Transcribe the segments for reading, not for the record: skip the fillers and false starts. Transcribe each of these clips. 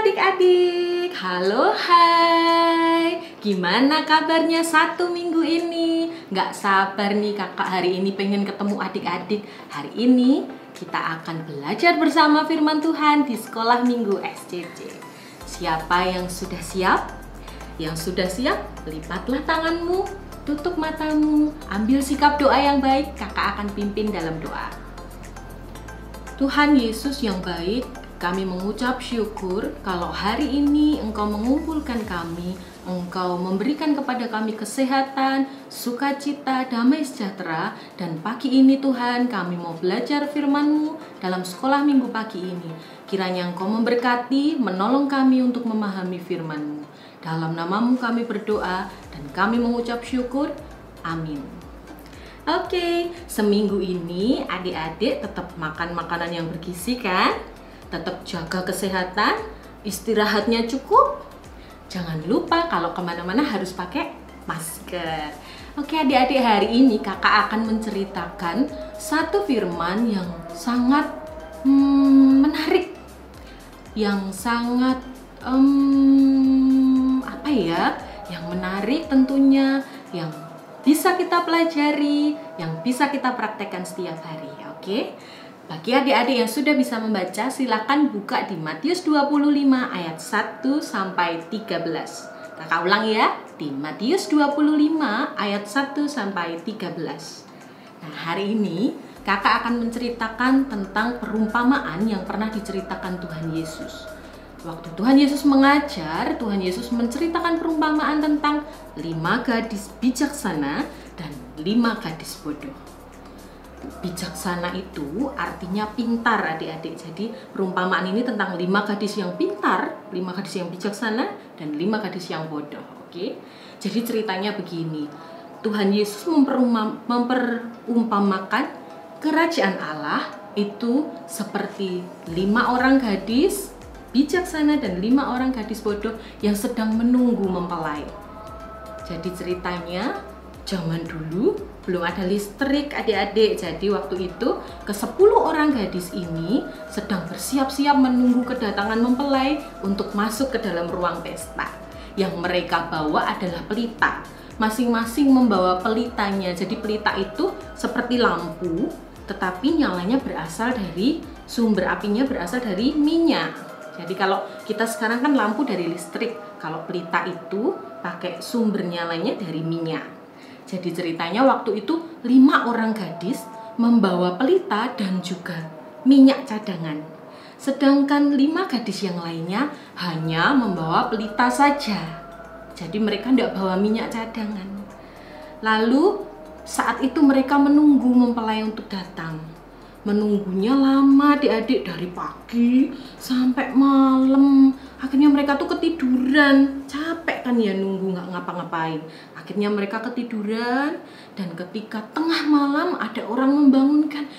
adik-adik, halo hai. Gimana kabarnya satu minggu ini? Gak sabar nih kakak hari ini pengen ketemu adik-adik. Hari ini kita akan belajar bersama firman Tuhan di sekolah minggu SCC. Siapa yang sudah siap? Yang sudah siap, lipatlah tanganmu, tutup matamu, ambil sikap doa yang baik. Kakak akan pimpin dalam doa. Tuhan Yesus yang baik, kami mengucap syukur kalau hari ini Engkau mengumpulkan kami, Engkau memberikan kepada kami kesehatan, sukacita, damai sejahtera, dan pagi ini Tuhan kami mau belajar firman-Mu dalam sekolah minggu pagi ini. Kiranya Engkau memberkati, menolong kami untuk memahami firman-Mu. Dalam nama-Mu kami berdoa dan kami mengucap syukur. Amin. Oke, seminggu ini adik-adik tetap makan makanan yang bergizi kan? Tetap jaga kesehatan, istirahatnya cukup. Jangan lupa kalau kemana-mana harus pakai masker. Oke adik-adik, hari ini kakak akan menceritakan satu firman yang sangat menarik. Yang sangat yang menarik tentunya, yang bisa kita pelajari, yang bisa kita praktekkan setiap hari. Oke? Bagi adik-adik yang sudah bisa membaca, silakan buka di Matius 25 ayat 1 sampai 13. Kakak ulang ya, di Matius 25 ayat 1 sampai 13. Nah, hari ini kakak akan menceritakan tentang perumpamaan yang pernah diceritakan Tuhan Yesus. Waktu Tuhan Yesus mengajar, Tuhan Yesus menceritakan perumpamaan tentang 5 gadis bijaksana dan 5 gadis bodoh. Bijaksana itu artinya pintar adik-adik. Jadi perumpamaan ini tentang 5 gadis yang pintar, 5 gadis yang bijaksana, dan 5 gadis yang bodoh. Oke? Jadi ceritanya begini. Tuhan Yesus memperumpamakan kerajaan Allah itu seperti 5 orang gadis bijaksana dan 5 orang gadis bodoh yang sedang menunggu mempelai. Jadi ceritanya zaman dulu belum ada listrik adik-adik. Jadi waktu itu ke-10 orang gadis ini sedang bersiap-siap menunggu kedatangan mempelai untuk masuk ke dalam ruang pesta. Yang mereka bawa adalah pelita. Masing-masing membawa pelitanya. Jadi pelita itu seperti lampu, tetapi nyalanya berasal dari sumber apinya berasal dari minyak. Jadi kalau kita sekarang kan lampu dari listrik, kalau pelita itu pakai sumber nyalanya dari minyak. Jadi ceritanya waktu itu 5 orang gadis membawa pelita dan juga minyak cadangan. Sedangkan 5 gadis yang lainnya hanya membawa pelita saja. Jadi mereka tidak bawa minyak cadangan. Lalu saat itu mereka menunggu mempelai untuk datang. Menunggunya lama adik-adik, dari pagi sampai malam. Akhirnya mereka tuh ketiduran, capek kan ya nunggu nggak ngapa-ngapain. Akhirnya mereka ketiduran dan ketika tengah malam ada orang membangunkan,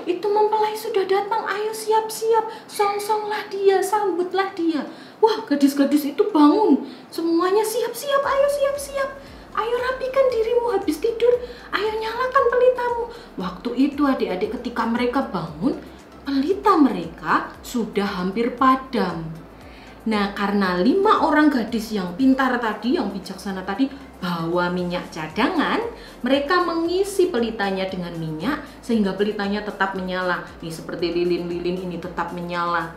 itu mempelai sudah datang, ayo siap-siap, song-songlah dia, sambutlah dia. Wah, gadis-gadis itu bangun, semuanya siap-siap, ayo siap-siap. Ayo rapikan dirimu habis tidur, ayo nyalakan pelitamu. Waktu itu adik-adik ketika mereka bangun, pelita mereka sudah hampir padam. Nah, karena 5 orang gadis yang pintar tadi, yang bijaksana tadi, bawa minyak cadangan, mereka mengisi pelitanya dengan minyak sehingga pelitanya tetap menyala. Nih seperti lilin-lilin ini tetap menyala.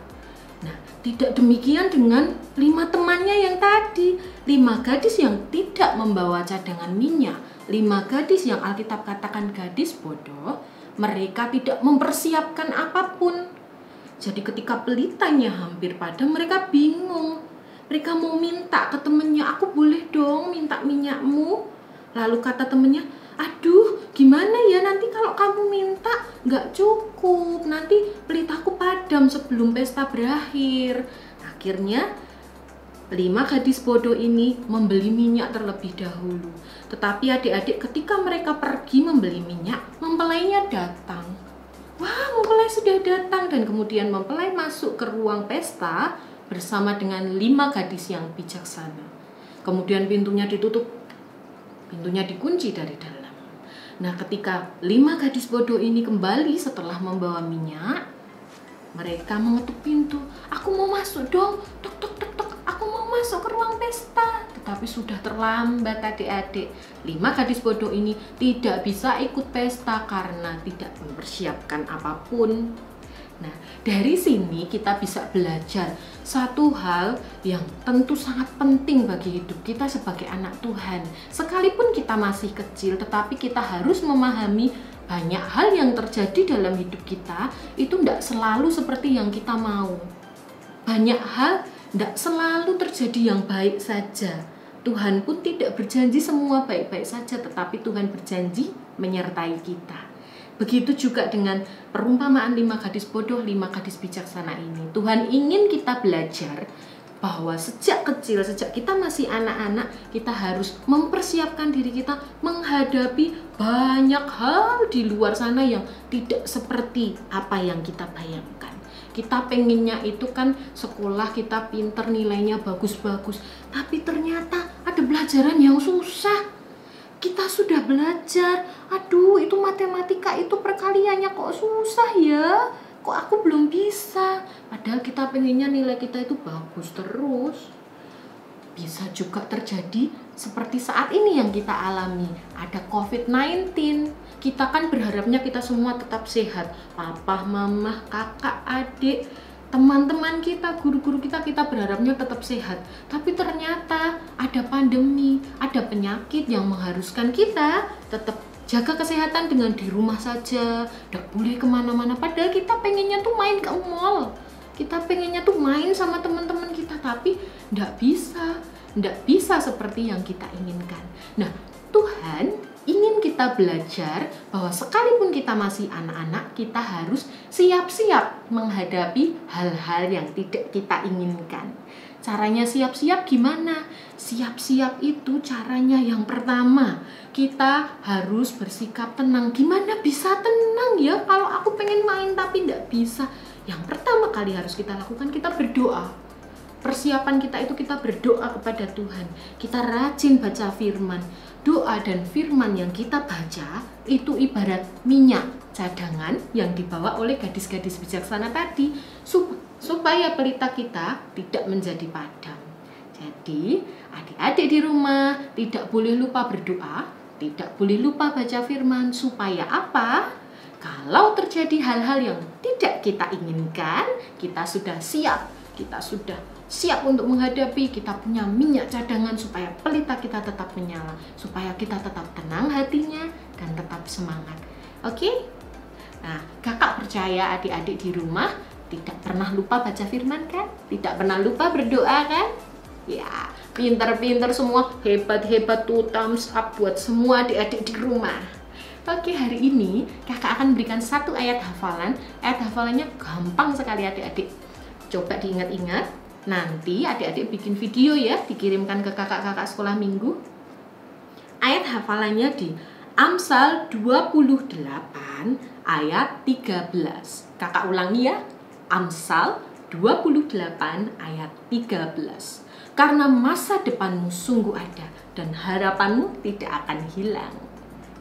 Nah, tidak demikian dengan 5 temannya yang tadi. 5 gadis yang tidak membawa cadangan minyak, 5 gadis yang Alkitab katakan gadis bodoh, mereka tidak mempersiapkan apapun. Jadi ketika pelitanya hampir padam, mereka bingung. Mereka mau minta ke temennya, aku boleh dong minta minyakmu? Lalu kata temennya, aduh gimana ya nanti kalau kamu minta nggak cukup, nanti pelitaku padam sebelum pesta berakhir. Akhirnya 5 gadis bodoh ini membeli minyak terlebih dahulu. Tetapi adik-adik ketika mereka pergi membeli minyak, mempelainya datang. Wah, mempelai sudah datang dan kemudian mempelai masuk ke ruang pesta bersama dengan 5 gadis yang bijaksana. Kemudian pintunya ditutup, pintunya dikunci dari dalam. Nah, ketika 5 gadis bodoh ini kembali setelah membawa minyak, Mereka mengetuk pintu, aku mau masuk dong, tok tok tok tok, aku mau masuk ke ruang pesta. Tetapi sudah terlambat adik-adik. 5 gadis bodoh ini tidak bisa ikut pesta karena tidak mempersiapkan apapun. Nah, dari sini kita bisa belajar satu hal yang tentu sangat penting bagi hidup kita sebagai anak Tuhan. Sekalipun kita masih kecil, tetapi kita harus memahami banyak hal yang terjadi dalam hidup kita itu tidak selalu seperti yang kita mau. Banyak hal tidak selalu terjadi yang baik saja. Tuhan pun tidak berjanji semua baik-baik saja, tetapi Tuhan berjanji menyertai kita. Begitu juga dengan perumpamaan 5 gadis bodoh, 5 gadis bijaksana ini. Tuhan ingin kita belajar bahwa sejak kecil, sejak kita masih anak-anak, kita harus mempersiapkan diri kita menghadapi banyak hal di luar sana yang tidak seperti apa yang kita bayangkan. Kita pengennya itu kan sekolah kita pinter, nilainya bagus-bagus, tapi ternyata ada pelajaran yang susah. Kita sudah belajar, aduh itu matematika itu perkaliannya kok susah ya, kok aku belum bisa. Padahal kita pengennya nilai kita itu bagus terus. Bisa juga terjadi seperti saat ini yang kita alami, ada COVID-19. Kita kan berharapnya kita semua tetap sehat, papa, mama, kakak, adik, teman-teman kita, guru-guru kita berharapnya tetap sehat. Tapi ternyata ada pandemi, ada penyakit yang mengharuskan kita tetap jaga kesehatan dengan di rumah saja, tidak boleh kemana-mana. Padahal kita pengennya tuh main ke mall, kita pengennya tuh main sama teman-teman kita, tapi tidak bisa seperti yang kita inginkan. Nah, Tuhan ingin kita belajar bahwa sekalipun kita masih anak-anak, kita harus siap-siap menghadapi hal-hal yang tidak kita inginkan. Caranya siap-siap gimana? Siap-siap itu caranya yang pertama, kita harus bersikap tenang. Gimana bisa tenang ya kalau aku pengen main tapi tidak bisa? Yang pertama kali harus kita lakukan, kita berdoa. Persiapan kita itu kita berdoa kepada Tuhan. Kita rajin baca firman. Doa dan firman yang kita baca itu ibarat minyak cadangan yang dibawa oleh gadis-gadis bijaksana tadi supaya pelita kita tidak menjadi padam. Jadi adik-adik di rumah tidak boleh lupa berdoa, tidak boleh lupa baca firman. Supaya apa? Kalau terjadi hal-hal yang tidak kita inginkan, kita sudah siap. Kita sudah siap untuk menghadapi, kita punya minyak cadangan supaya pelita kita tetap menyala, supaya kita tetap tenang hatinya dan tetap semangat. Oke? Nah, kakak percaya adik-adik di rumah tidak pernah lupa baca firman kan? Tidak pernah lupa berdoa kan? Ya, pintar-pintar semua, hebat-hebat tuh, thumbs up buat semua adik-adik di rumah. Oke, hari ini kakak akan berikan 1 ayat hafalan. Ayat hafalannya gampang sekali adik-adik. Coba diingat-ingat. Nanti adik-adik bikin video ya, dikirimkan ke kakak-kakak sekolah minggu. Ayat hafalannya di Amsal 28 ayat 13. Kakak ulangi ya. Amsal 28 ayat 13. Karena masa depanmu sungguh ada dan harapanmu tidak akan hilang.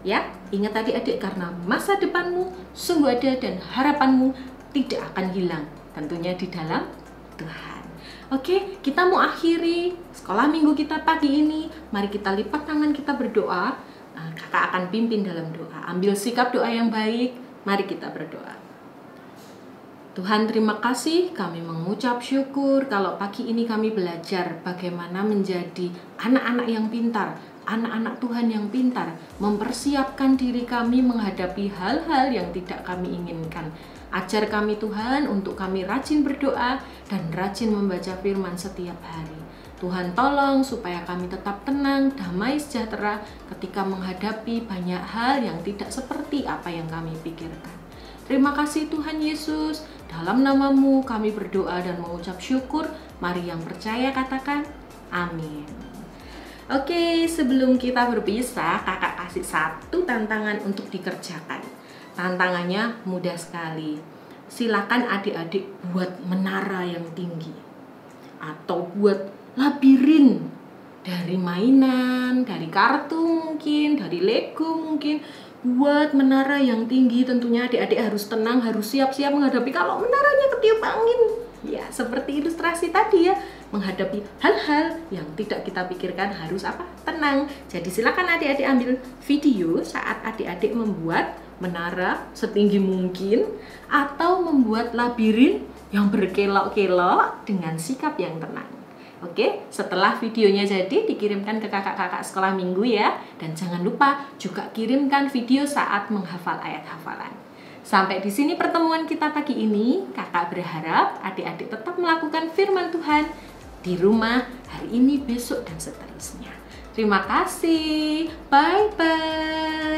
Ya, ingat adik-adik, karena masa depanmu sungguh ada dan harapanmu tidak akan hilang. Tentunya di dalam Tuhan. Oke, kita mau akhiri sekolah minggu kita pagi ini. Mari kita lipat tangan, kita berdoa. Kakak akan pimpin dalam doa. Ambil sikap doa yang baik. Mari kita berdoa. Tuhan, terima kasih. Kami mengucap syukur kalau pagi ini kami belajar bagaimana menjadi anak-anak yang pintar, anak-anak Tuhan yang pintar, mempersiapkan diri kami menghadapi hal-hal yang tidak kami inginkan. Ajar kami Tuhan untuk kami rajin berdoa dan rajin membaca firman setiap hari. Tuhan tolong supaya kami tetap tenang, damai, sejahtera ketika menghadapi banyak hal yang tidak seperti apa yang kami pikirkan. Terima kasih Tuhan Yesus, dalam nama-Mu kami berdoa dan mengucap syukur. Mari yang percaya katakan amin. Oke, sebelum kita berpisah, kakak kasih 1 tantangan untuk dikerjakan. Tantangannya mudah sekali. Silakan adik-adik buat menara yang tinggi atau buat labirin dari mainan, dari kartu mungkin, dari Lego mungkin. buat menara yang tinggi, tentunya adik-adik harus tenang, harus siap-siap menghadapi kalau menaranya ketiup angin. Ya, seperti ilustrasi tadi ya, menghadapi hal-hal yang tidak kita pikirkan harus apa? Tenang. Jadi silakan adik-adik ambil video saat adik-adik membuat menara setinggi mungkin atau membuat labirin yang berkelok-kelok dengan sikap yang tenang. Oke, setelah videonya jadi dikirimkan ke kakak-kakak sekolah minggu ya. Dan jangan lupa juga kirimkan video saat menghafal ayat hafalan. Sampai di sini pertemuan kita pagi ini. Kakak berharap adik-adik tetap melakukan firman Tuhan di rumah hari ini, besok, dan seterusnya. Terima kasih. Bye-bye.